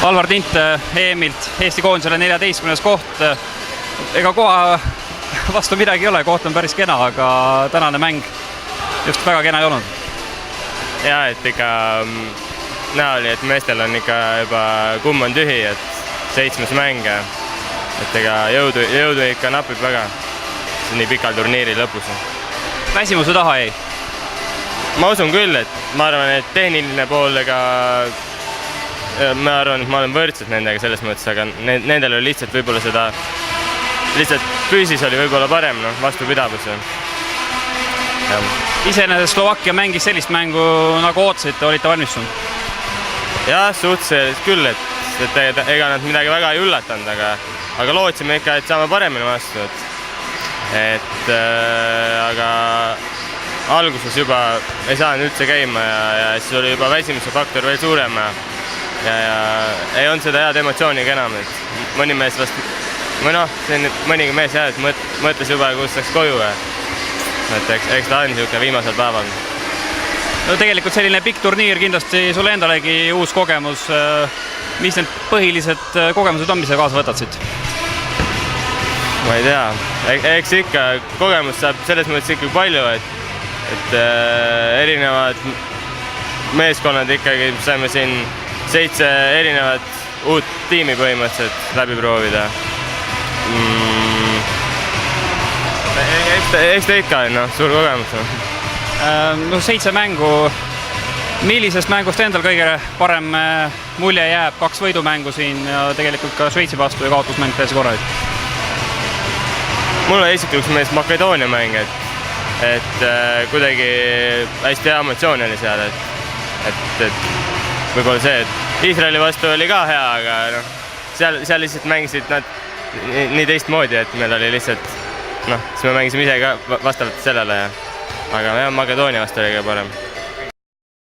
Alvar Tint EM-ilt Eesti koondisele 14. koht. Ega koha vastu midagi ei ole, koht on päris kena, aga tänane mäng just väga kena ei olnud. Ja, et ikka näha oli, et meestel on ikka juba kumm on tühi, et 7. mäng. Et ega jõudu ikka napib väga nii pikal turniiri lõpus. Väsimuse taha ei? Ma usun küll, et ma arvan, et tehniline pool, ega ma arvan, et ma olen võrdsed nendega selles mõttes, aga nendel oli lihtsalt võib-olla seda, lihtsalt füüsis oli võib-olla parem, vastupidavus. Iseenesest Slovakkia mängis sellist mängu, nagu ootasite, olite valmistunud? Jah, suhteliselt küll, et ega nad midagi väga ei üllatanud, aga lootsime ikka, et saame paremini vastu. Aga alguses juba ei saanud üldse käima ja siis oli juba väsimuse faktor veel suurem ja ei olnud seda head emotsiooniga enam, et mõni mees mõnigi mees jah, et mõtles juba, kus läks koju. Et eks ta on niisugune viimasel päeval. No tegelikult selline pikk turniir kindlasti sulle endalegi uus kogemus. Mis need põhilised kogemused on, mis sa kaasa võtad siit? Ma ei tea. Eks ikka kogemust saab selles mõttes ikka palju, et erinevad meeskonnad ikkagi saime siin 7 erinevat uut tiimi põhimõtteliselt läbi proovida. Eks ta ikka on suur kogemus. 7 mängu. Millisest mängust endal kõige parem mulje jääb? 2 võidumängu siin ja tegelikult ka Šveitsi vastu ja kaotusmäng täiesti korralik. Mulle isiklikult meeldis Makedoonia mäng, et kuidagi hästi hea emotsioon oli seal, et võib-olla see, et Iisraeli vastu oli ka hea, aga seal lihtsalt mängisid nad nii teistmoodi, et meil oli lihtsalt, siis me mängisime ise ka vastavalt sellele, aga Makedoonia vastu oli kõige parem.